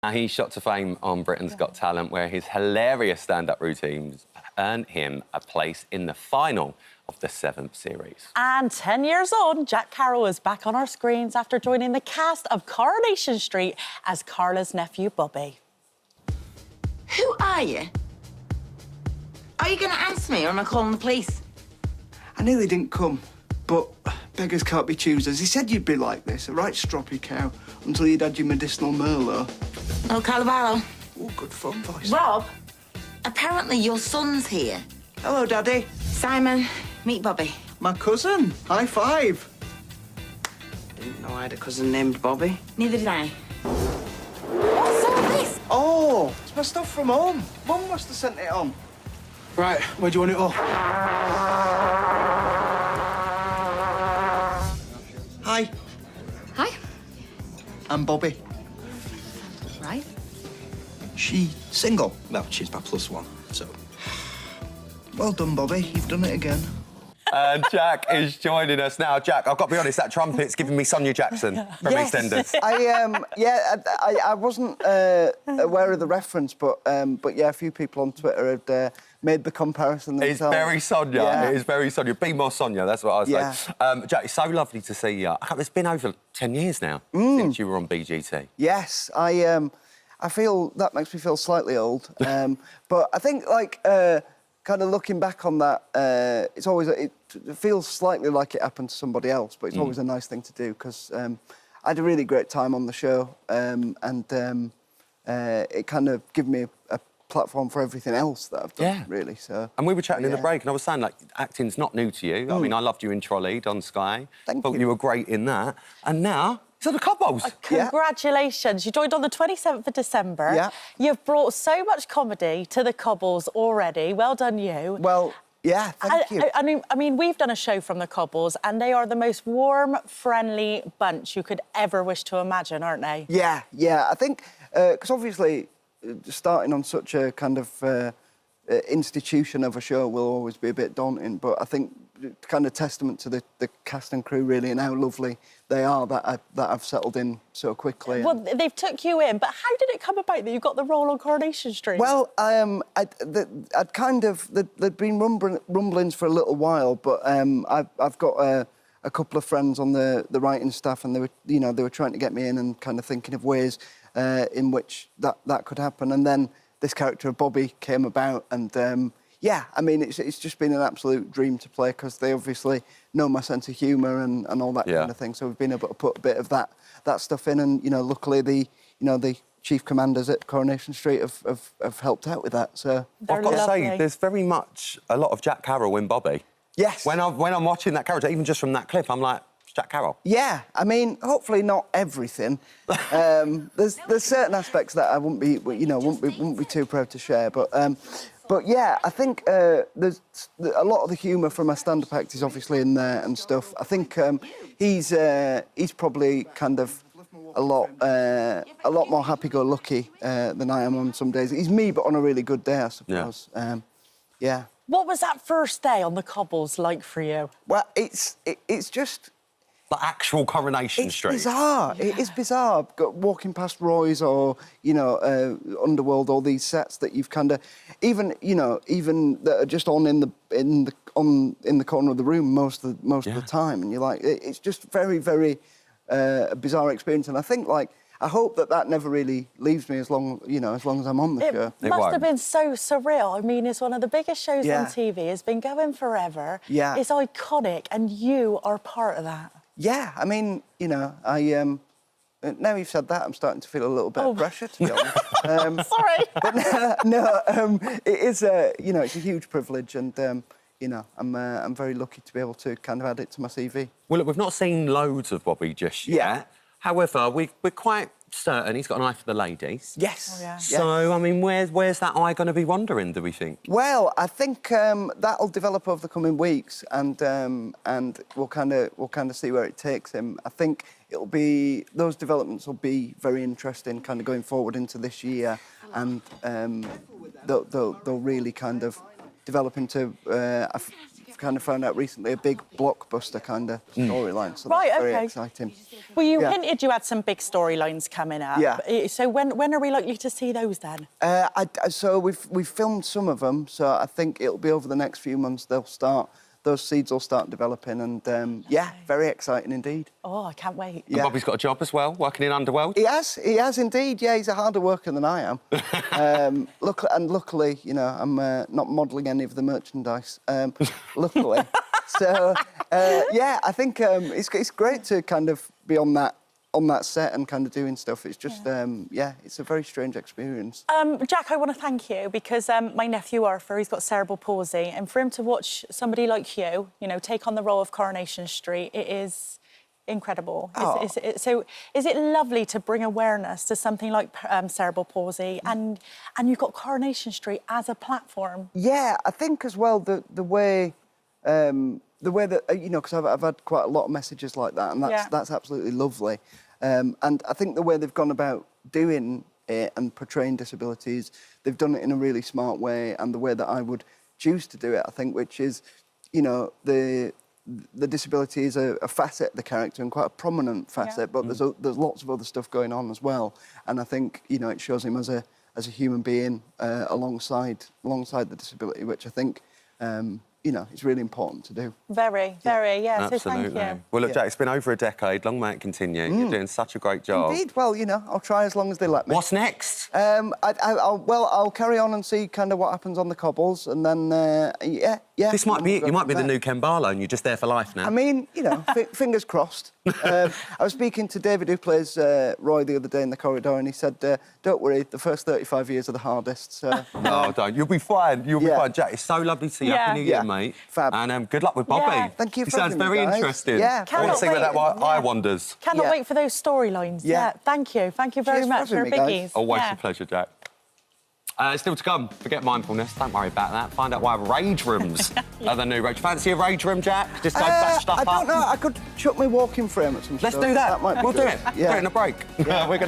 Now, he's shot to fame on Britain's Got Talent, where his hilarious stand-up routines earned him a place in the final of the 7th series. And 10 years on, Jack Carroll is back on our screens after joining the cast of Coronation Street as Carla's nephew, Bobby. Who are you? Are you going to answer me or am I calling the police? I nearly didn't come, but beggars can't be choosers. He said you'd be like this, a right stroppy cow, until you'd had your medicinal Merlot. Oh, Calabaro. Oh, good fun voice. Rob, apparently your son's here. Hello, Daddy. Simon, meet Bobby. My cousin. High five. Didn't know I had a cousin named Bobby. Neither did I. What's all this? Oh, it's my stuff from home. Mum must have sent it on. Right, where do you want it all? Hi. Hi. I'm Bobby. Right. She single. Well, she's my +1, so... Well done, Bobby. You've done it again. Jack is joining us now. Jack, I've got to be honest, that trumpet's giving me Sonia Jackson from EastEnders. I wasn't aware of the reference, but yeah, a few people on Twitter had made the comparison themselves. It's very Sonia. Yeah. It is very Sonia. Be more Sonia, that's what I was saying. Jack, it's so lovely to see you. It's been over 10 years now since you were on BGT. Yes, I feel that makes me feel slightly old, but I think kind of looking back on that, it feels slightly like it happened to somebody else, but it's always a nice thing to do because I had a really great time on the show, and it kind of gave me a platform for everything else that I've done, really. So. And we were chatting in the break, and I was saying, like, acting's not new to you. I mean, I loved you in Trolleyed on Sky. Thought you were great in that. And now, it's on the Cobbles. Congratulations. You joined on the 27th of December. Yeah. You've brought so much comedy to the Cobbles already. Well done, you. Well, yeah, thank you. I mean, we've done a show from the Cobbles, and they are the most warm, friendly bunch you could ever wish to imagine, aren't they? Yeah. I think, because obviously, starting on such a kind of institution of a show will always be a bit daunting, but I think kind of testament to the cast and crew, really, and how lovely they are that I've settled in so quickly. Well, they've took you in, but how did it come about that you got the role on Coronation Street? Well, I'd kind of... There'd been rumblings for a little while, but I've got a couple of friends on the writing staff, and they were trying to get me in and kind of thinking of ways in which that could happen. And then this character of Bobby came about, and yeah, I mean, it's just been an absolute dream to play because they obviously know my sense of humour and all that kind of thing. So we've been able to put a bit of that stuff in, and luckily the chief commanders at Coronation Street have helped out with that. So I've got to say, there's very much a lot of Jack Carroll in Bobby. Yes. When I'm watching that character, even just from that clip, I'm like, it's Jack Carroll. Yeah, I mean, hopefully not everything. There's certain aspects that I wouldn't be too proud to share, but yeah, I think there's a lot of the humour from my stand-up act is obviously in there and stuff. I think he's probably kind of a lot more happy-go-lucky than I am on some days. He's me, but on a really good day, I suppose. Yeah. What was that first day on the Cobbles like for you? Well, it's just... The actual Coronation Street. It's bizarre. It is bizarre. Walking past Roy's or, Underworld, all these sets that you've kind of... Even that are just on in the corner of the room most of the time. And you're like... It's just very, very a bizarre experience. And I think, I hope that never really leaves me as long as I'm on the show. It must have been so surreal. I mean, it's one of the biggest shows on TV. It's been going forever. Yeah. It's iconic, and you are part of that. Yeah, I mean, now you've said that, I'm starting to feel a little bit of pressure, to be honest. Sorry. But no, it is it's a huge privilege, and I'm very lucky to be able to kind of add it to my CV. Well, look, we've not seen loads of Bobby just yet. Yeah. However, we're quite certain he's got an eye for the ladies. Yes. Oh, yeah. So, I mean, where's that eye going to be wandering, do we think? Well, I think that'll develop over the coming weeks, and we'll kind of see where it takes him. I think those developments will be very interesting, kind of going forward into this year, and they'll really kind of develop into kind of found out recently, a big blockbuster kind of storyline. So Right, that's very okay. exciting. Well, you Yeah. hinted you had some big storylines coming up. Yeah. So when are we likely to see those then? So we've filmed some of them. So I think it'll be over the next few months. Those seeds will start developing, and yeah, very exciting indeed. Oh, I can't wait. And Bobby's got a job as well, working in Underworld. He has indeed. Yeah, he's a harder worker than I am. Luckily, you know, I'm not modelling any of the merchandise. Luckily, so yeah, I think it's great to kind of be on that set and kind of doing stuff. It's just yeah, it's a very strange experience. Jack, I want to thank you because my nephew Arthur, he's got cerebral palsy, and for him to watch somebody like you know, take on the role of Coronation Street, it is incredible. Oh. So is it lovely to bring awareness to something like cerebral palsy, and you've got Coronation Street as a platform? Yeah, I think as well the way that you know, because I've had quite a lot of messages like that, and that's absolutely lovely. And I think the way they've gone about doing it and portraying disabilities, they've done it in a really smart way, and the way that I would choose to do it, I think, which is, you know, the disability is a facet of the character, and quite a prominent facet, but there's lots of other stuff going on as well. And I think, you know, it shows him as a human being alongside the disability, which I think, you know, it's really important to do. Very, yeah. Absolutely. So thank you. Well, look, Jack, it's been over a decade. Long may it continue. You're doing such a great job. Indeed. Well, you know, I'll try as long as they let me. What's next? I'll carry on and see kind of what happens on the cobbles, and then yeah. This might be it. You might be the new Ken Barlow, and you're just there for life now. I mean, you know, fingers crossed. I was speaking to David, who plays Roy, the other day in the corridor, and he said, "Don't worry, the first 35 years are the hardest." So, no, don't. You'll be fine. You'll be fine, Jack. It's so lovely to see you. Happy New Year, mate. Fab. And good luck with Bobby. Yeah. Thank you He for sounds having me, very guys. interesting. Yeah. I want to see where that eye wanders. Cannot wait for those storylines. Yeah. Thank you very Cheers for much for having me, guys. biggies. Always a pleasure, Jack. Still to come. Forget mindfulness. Don't worry about that. Find out why rage rooms are the new rage. Fancy a rage room, Jack? Just go bash stuff up. I don't know. I could chuck my walking frame at some Let's stuff. do that. Might be We'll do good. it. Do it in a break. We're going to